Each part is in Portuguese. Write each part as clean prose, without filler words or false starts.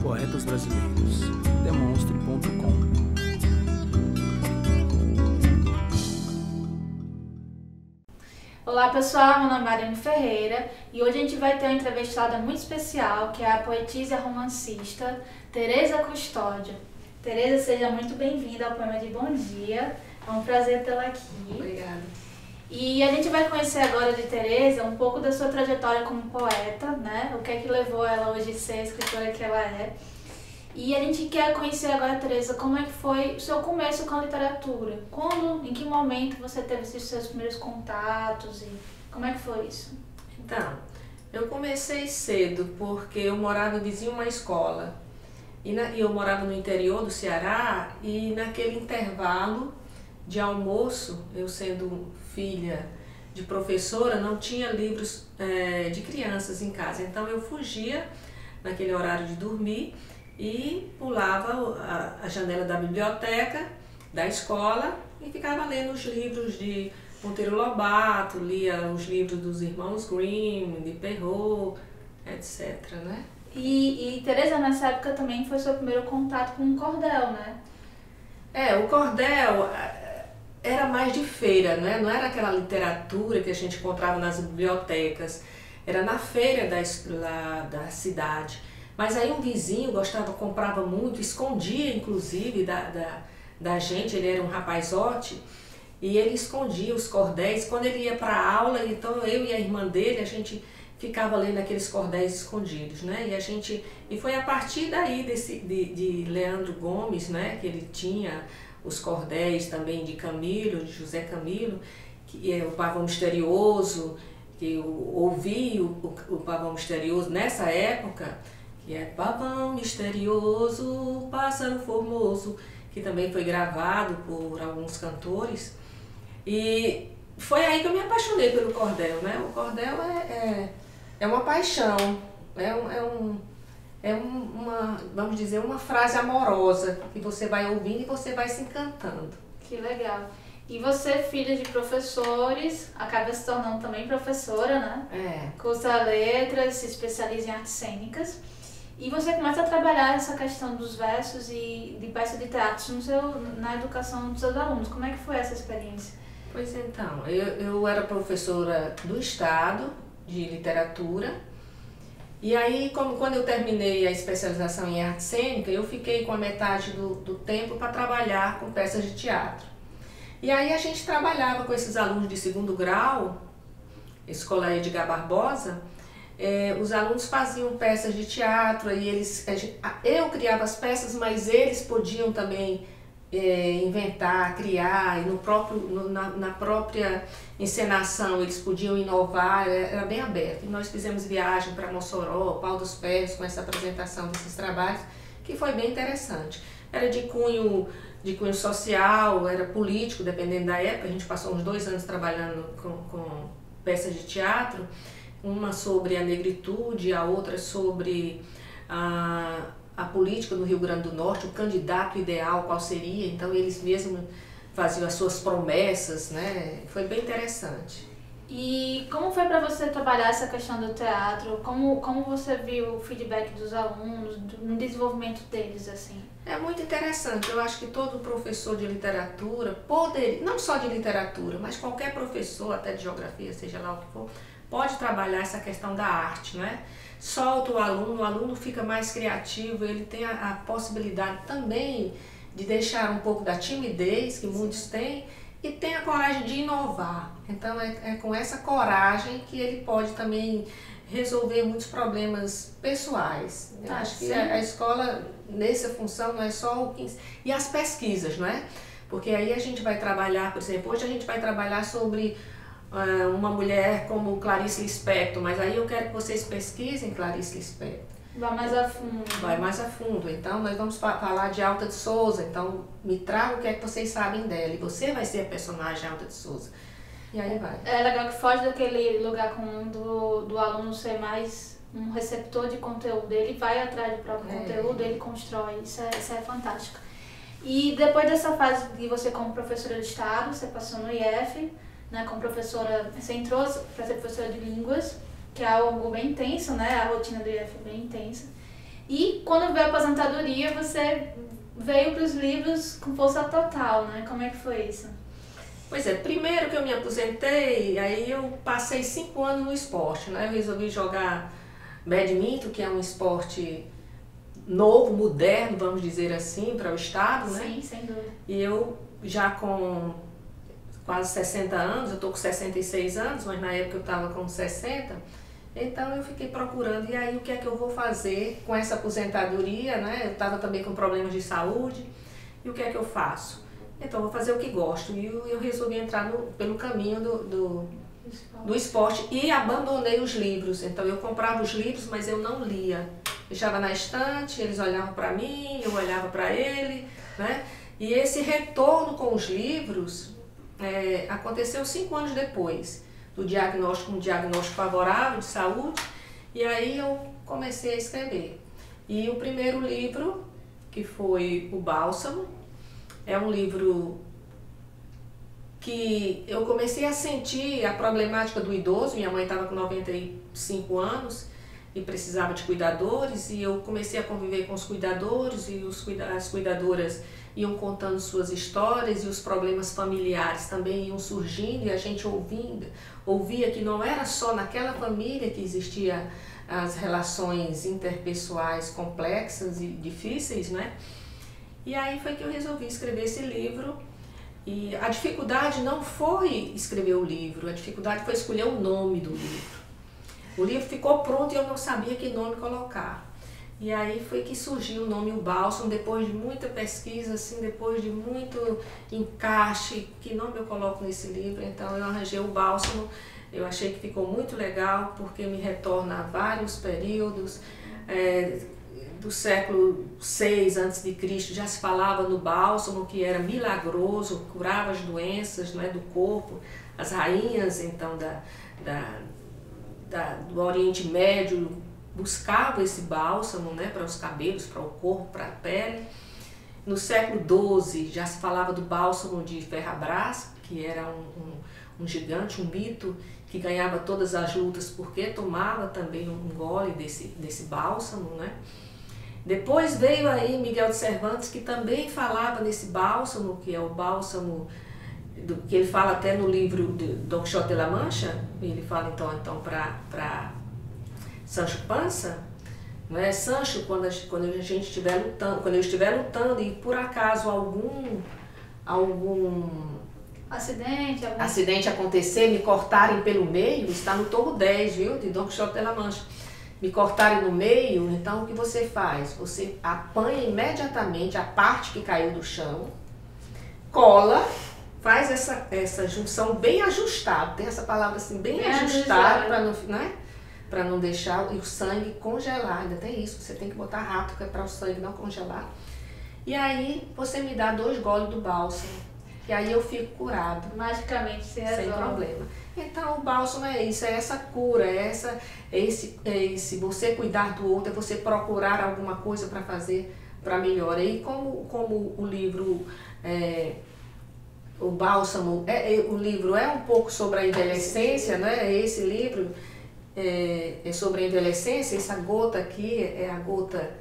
Poetas Brasileiros, demonstre.com. Olá pessoal, meu nome é Mariane Ferreira e hoje a gente vai ter uma entrevistada muito especial, que é a poetisa e romancista Tereza Custódio. Tereza, seja muito bem-vinda ao poema de Bom Dia, é um prazer tê-la aqui. Obrigada. E a gente vai conhecer agora de Tereza um pouco da sua trajetória como poeta, né? O que é que levou ela hoje a ser a escritora que ela é. E a gente quer conhecer agora, Tereza, como é que foi o seu começo com a literatura? Quando, em que momento você teve esses seus primeiros contatos e como é que foi isso? Então, eu comecei cedo porque eu morava vizinho a uma escola e eu morava no interior do Ceará e naquele intervalo de almoço, eu sendo filha de professora, não tinha livros de crianças em casa, então eu fugia naquele horário de dormir e pulava a janela da biblioteca da escola e ficava lendo os livros de Monteiro Lobato, lia os livros dos irmãos Grimm, de Perrault, etc, né? E Tereza, nessa época também foi seu primeiro contato com o cordel, né? O cordel era mais de feira, né? Não era aquela literatura que a gente encontrava nas bibliotecas, era na feira da cidade. Mas aí um vizinho comprava muito, escondia inclusive da gente, ele era um rapazote, e ele escondia os cordéis. Quando ele ia para a aula, então eu e a irmã dele, a gente ficava lendo aqueles cordéis escondidos, né? E foi a partir daí de Leandro Gomes, né? Que ele tinha os cordéis também de Camilo, de José Camilo, que é o Pavão Misterioso, que eu ouvi o Pavão Misterioso nessa época, que é Pavão Misterioso, Pássaro Formoso, que também foi gravado por alguns cantores. E foi aí que eu me apaixonei pelo cordel, né? O cordel é uma paixão, vamos dizer, uma frase amorosa que você vai ouvindo e você vai se encantando. Que legal. E você, filha de professores, acaba se tornando também professora, né? Cursa letras, se especializa em artes cênicas. E você começa a trabalhar essa questão dos versos e de peça de teatro na educação dos seus alunos. Como é que foi essa experiência? Pois então, eu era professora do Estado de literatura. E aí, quando eu terminei a especialização em arte cênica, eu fiquei com a metade do tempo para trabalhar com peças de teatro. E aí a gente trabalhava com esses alunos de segundo grau, Escola Edgar Barbosa. Os alunos faziam peças de teatro, e eu criava as peças, mas eles podiam também inventar, criar, e na própria encenação eles podiam inovar, era bem aberto. E nós fizemos viagem para Mossoró, Pau dos Ferros, com essa apresentação desses trabalhos, que foi bem interessante. Era de cunho social, era político, dependendo da época. A gente passou uns 2 anos trabalhando com peças de teatro, uma sobre a negritude, a outra sobre a política no Rio Grande do Norte, o candidato ideal, qual seria. Então eles mesmos faziam as suas promessas, né? Foi bem interessante. E como foi para você trabalhar essa questão do teatro? Como você viu o feedback dos alunos, no desenvolvimento deles, assim? É muito interessante. Eu acho que todo professor de literatura, não só de literatura, mas qualquer professor, até de geografia, seja lá o que for, pode trabalhar essa questão da arte, né? Solta o aluno fica mais criativo, ele tem a possibilidade também de deixar um pouco da timidez, que muitos têm, e tem a coragem de inovar. Então é com essa coragem que ele pode também resolver muitos problemas pessoais. Eu acho que a escola, nessa função, não é só o que... E as pesquisas, não é? Porque aí a gente vai trabalhar, por exemplo, hoje a gente vai trabalhar sobre uma mulher como Clarice Lispector, mas aí eu quero que vocês pesquisem Clarice Lispector. Vai mais a fundo. Vai mais a fundo. Então nós vamos falar de Alta de Souza, então me traga o que é que vocês sabem dela, e você vai ser a personagem Alta de Souza. E aí vai. É legal que foge daquele lugar comum do aluno ser mais um receptor de conteúdo, ele vai atrás do próprio conteúdo, ele constrói, isso é fantástico. E depois dessa fase de você como professora de Estado, você passou no IF, né, como professora, você entrou para ser professora de línguas, que é algo bem intenso, né, a rotina do IF é bem intensa. E quando veio a aposentadoria, você veio para os livros com força total, né? Como é que foi isso? Pois é, primeiro que eu me aposentei, aí eu passei 5 anos no esporte, né? Eu resolvi jogar badminton, que é um esporte novo, moderno, vamos dizer assim, para o estado, né? Sim, sem dúvida. E eu já com quase 60 anos, eu estou com 66 anos, mas na época eu estava com 60, então eu fiquei procurando, e aí o que é que eu vou fazer com essa aposentadoria, né? Eu estava também com problemas de saúde, e o que é que eu faço? Então eu vou fazer o que gosto, e eu resolvi entrar pelo caminho do esporte e abandonei os livros. Então eu comprava os livros, mas eu não lia. Deixava na estante, eles olhavam para mim, eu olhava para ele, né? E esse retorno com os livros aconteceu 5 anos depois do diagnóstico, um diagnóstico favorável de saúde, e aí eu comecei a escrever. E o primeiro livro, que foi O Bálsamo, é um livro que eu comecei a sentir a problemática do idoso. Minha mãe estava com 95 anos e precisava de cuidadores, e eu comecei a conviver com os cuidadores, e as cuidadoras iam contando suas histórias, e os problemas familiares também iam surgindo, e a gente ouvia que não era só naquela família que existia as relações interpessoais complexas e difíceis, né? E aí foi que eu resolvi escrever esse livro. E a dificuldade não foi escrever o livro, a dificuldade foi escolher o nome do livro. O livro ficou pronto e eu não sabia que nome colocar. E aí foi que surgiu o nome O Bálsamo, depois de muita pesquisa, assim, depois de muito encaixe, que nome eu coloco nesse livro. Então eu arranjei O Bálsamo, eu achei que ficou muito legal, porque me retorna a vários períodos. Do século VI a.C. já se falava no bálsamo, que era milagroso, curava as doenças, né, do corpo. As rainhas, então, do Oriente Médio buscavam esse bálsamo, né, para os cabelos, para o corpo, para a pele. No século XII já se falava do bálsamo de Ferrabras, que era um gigante, um mito, que ganhava todas as lutas porque tomava também um gole desse bálsamo, né? Depois veio aí Miguel de Cervantes, que também falava nesse bálsamo, que é o bálsamo que ele fala até no livro Don Quixote de la Mancha. Ele fala então para Sancho Panza, não é? Sancho, quando a gente estiver lutando, quando eu estiver lutando e por acaso algum acidente acontecer, me cortarem pelo meio, está no tomo 10, viu, de Don Quixote de la Mancha. Me cortarem no meio, então o que você faz? Você apanha imediatamente a parte que caiu do chão, cola, faz essa junção bem ajustada, tem essa palavra assim, bem ajustada, para não deixar o sangue congelar. Ainda tem isso, você tem que botar rápido, que é para o sangue não congelar. E aí você me dá 2 goles do bálsamo, que aí eu fico curado. Magicamente se resolve. Sem problema. Então o bálsamo é isso, é essa cura, é esse você cuidar do outro, é você procurar alguma coisa para fazer para melhorar. E como o livro, o bálsamo, o livro é um pouco sobre a envelhecência, né? Esse livro é sobre a envelhecência, essa gota aqui é a gota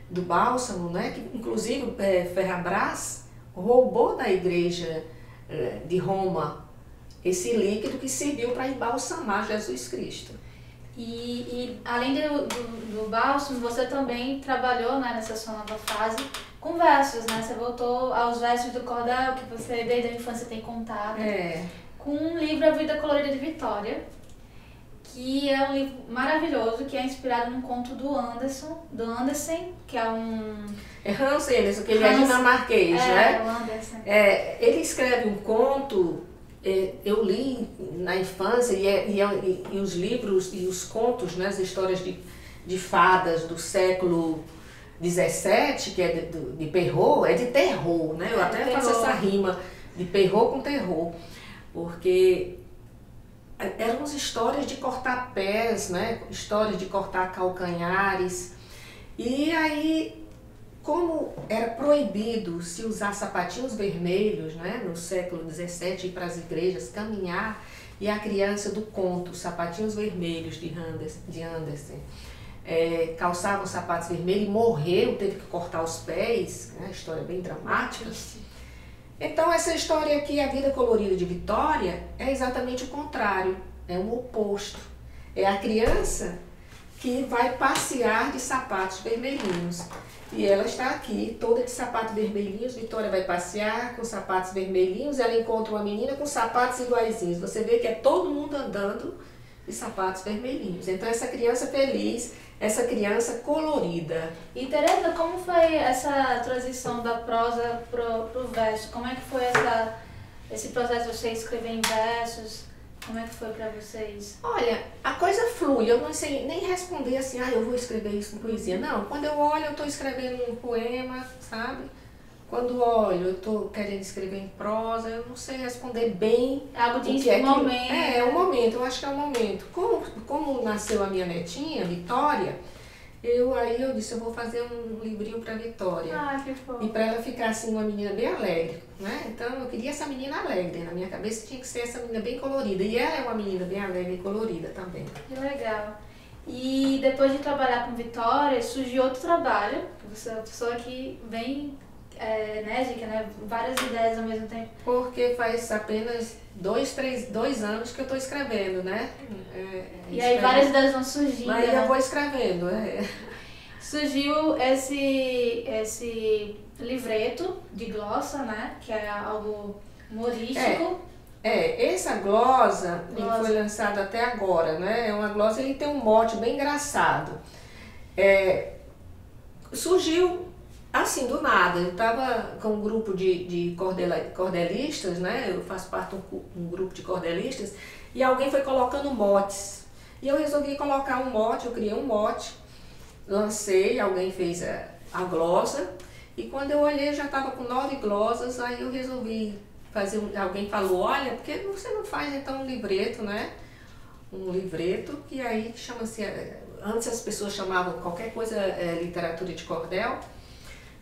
do bálsamo, né? Que inclusive Ferrabras roubou da igreja de Roma esse líquido que serviu para embalsamar Jesus Cristo. E além do bálsamo, você também trabalhou, né, nessa sua nova fase com versos, né? Você voltou aos versos do cordel que você desde a infância tem contato. Com um livro A Vida Colorida de Vitória, que é um livro maravilhoso, que é inspirado num conto do Andersen, que é um... Hansen, que ele é dinamarquês, né? O Andersen. Ele escreve um conto, eu li na infância, e os livros e os contos, né, as histórias de fadas do século XVII, que é de Perrault, é de terror, né? Eu até faço essa rima de Perrault com terror, porque eram as histórias de cortar pés, né? Histórias de cortar calcanhares. E aí, como era proibido se usar sapatinhos vermelhos, né? No século XVII, ir para as igrejas caminhar, e a criança do conto Sapatinhos Vermelhos de Andersen calçava os sapatos vermelhos e morreu, teve que cortar os pés, né? História bem dramática. Então essa história aqui, A Vida Colorida de Vitória, é exatamente o contrário, é o oposto. É a criança que vai passear de sapatos vermelhinhos. E ela está aqui, toda de sapatos vermelhinhos. Vitória vai passear com sapatos vermelhinhos, ela encontra uma menina com sapatos iguaizinhos. Você vê que é todo mundo andando de sapatos vermelhinhos. Então essa criança feliz, essa criança colorida. E Tereza, como foi essa transição da prosa pro verso? Como é que foi esse processo de você escrever em versos? Como é que foi pra vocês? Olha, a coisa flui, eu não sei nem responder assim, eu vou escrever isso em poesia. Não, quando eu olho, eu estou escrevendo um poema, sabe? Quando olho, eu estou querendo escrever em prosa, eu não sei responder bem. Algo de momento. É o momento, eu acho que é o momento. Como nasceu a minha netinha, Vitória, eu disse, eu vou fazer um livrinho para Vitória. Que fofo. E para ela ficar assim, uma menina bem alegre, né? Então eu queria essa menina alegre, na minha cabeça tinha que ser essa menina bem colorida. E ela é uma menina bem alegre e colorida também. Que legal. E depois de trabalhar com Vitória, surgiu outro trabalho, você é uma pessoa que vem enérgica, né? Várias ideias ao mesmo tempo. Porque faz apenas 2 anos que eu estou escrevendo, né? E aí várias ideias vão surgindo. Aí né? eu vou escrevendo, Surgiu esse livreto de glossa, né? Que é algo humorístico. Essa glosa que foi lançada até agora, né? É uma glosa, ele tem um mote bem engraçado. Surgiu assim, do nada. Eu estava com um grupo de cordelistas, né? Eu faço parte de um grupo de cordelistas, e alguém foi colocando motes. E eu resolvi colocar um mote, eu criei um mote, lancei, alguém fez a glosa, e quando eu olhei já estava com 9 glosas, aí eu resolvi fazer, alguém falou, olha, por que você não faz então um livreto, né? Um livreto que aí chama-se, antes as pessoas chamavam qualquer coisa literatura de cordel,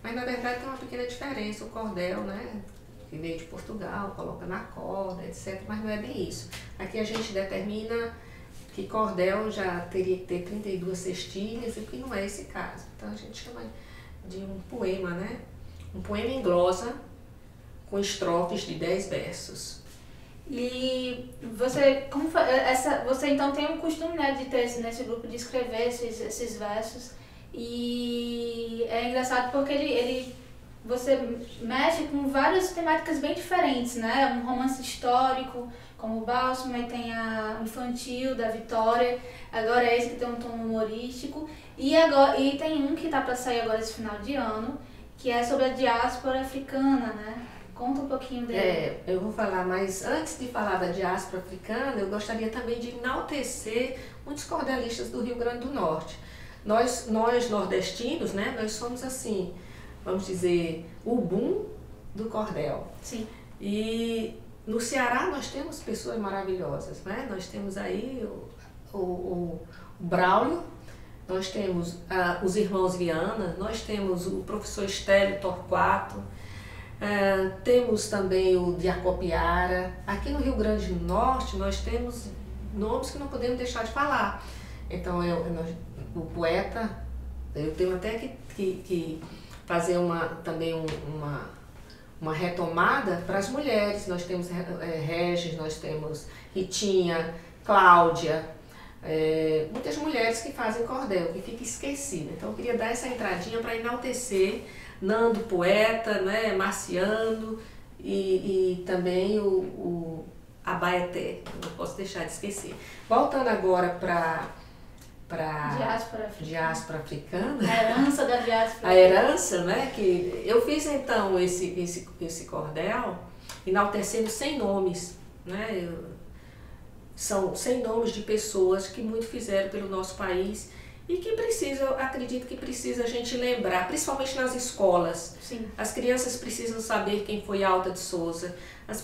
mas na verdade tem uma pequena diferença, o cordel, né? Que veio de Portugal, coloca na corda, etc. Mas não é bem isso. Aqui a gente determina que cordel já teria que ter 32 cestilhas, e que não é esse caso. Então a gente chama de um poema, né? Um poema em glosa, com estrofes de 10 versos. E você, você então tem um costume, né, de ter nesse grupo de escrever esses versos, e é engraçado porque você mexe com várias temáticas bem diferentes, né? Um romance histórico, como o Bálsamo, aí tem a infantil da Vitória, agora é esse que tem um tom humorístico, e tem um que tá para sair agora esse final de ano, que é sobre a diáspora africana, né? Conta um pouquinho dele. Eu vou falar, mas antes de falar da diáspora africana, eu gostaria também de enaltecer muitos cordelistas do Rio Grande do Norte. Nós nordestinos, né, nós somos assim, vamos dizer, o boom do cordel. Sim. E no Ceará nós temos pessoas maravilhosas, né? Nós temos aí o Braulio, nós temos os irmãos Viana, nós temos o professor Estélio Torquato, temos também o Diacopiara. Aqui no Rio Grande do Norte nós temos nomes que não podemos deixar de falar. Então o poeta, eu tenho até que fazer também uma retomada para as mulheres. Nós temos Regis, nós temos Ritinha, Cláudia, muitas mulheres que fazem cordel, que fica esquecida. Então eu queria dar essa entradinha para enaltecer Nando, poeta, né, Marciano e também o Abaeté, não posso deixar de esquecer. Voltando agora para diáspora africana. A herança da diáspora. A herança, né? Que eu fiz então esse cordel enaltecendo 100 nomes, né? São 100 nomes de pessoas que muito fizeram pelo nosso país e que eu acredito que precisa a gente lembrar, principalmente nas escolas. Sim. As crianças precisam saber quem foi Alta de Souza, as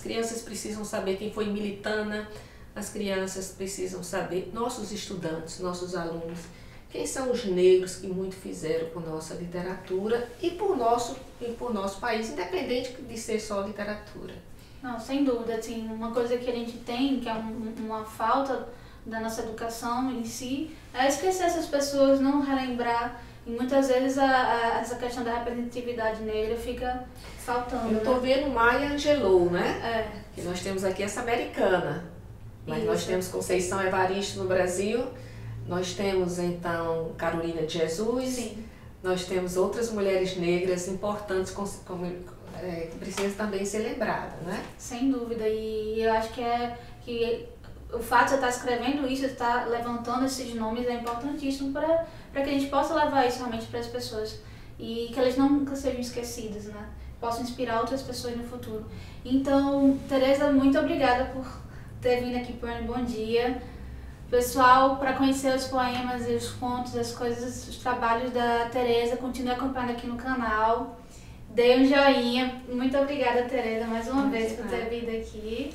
crianças precisam saber quem foi Militana, as crianças precisam saber, nossos estudantes, nossos alunos, quem são os negros que muito fizeram por nossa literatura e por nosso país, independente de ser só literatura. Não, sem dúvida, assim, uma coisa que a gente tem, que é uma falta da nossa educação em si, é esquecer essas pessoas, não relembrar. E muitas vezes essa questão da representatividade negra fica faltando. Eu estou vendo Maya Angelou, né? É. Que nós temos aqui essa americana. Mas Isso. nós temos Conceição Evaristo no Brasil. Nós temos, então, Carolina de Jesus. Sim. Nós temos outras mulheres negras importantes que precisam também ser lembradas, né? Sem dúvida. E eu acho que o fato de você estar escrevendo isso, de estar levantando esses nomes é importantíssimo para que a gente possa levar isso realmente para as pessoas. E que elas nunca sejam esquecidas, né? Possam inspirar outras pessoas no futuro. Então, Tereza, muito obrigada por ter vindo aqui para o Bom Dia. Pessoal, para conhecer os poemas e os contos, as coisas, os trabalhos da Tereza, continue acompanhando aqui no canal. Dê um joinha. Muito obrigada, Tereza, mais uma vez por ter vindo aqui.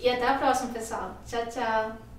E até a próxima, pessoal. Tchau, tchau.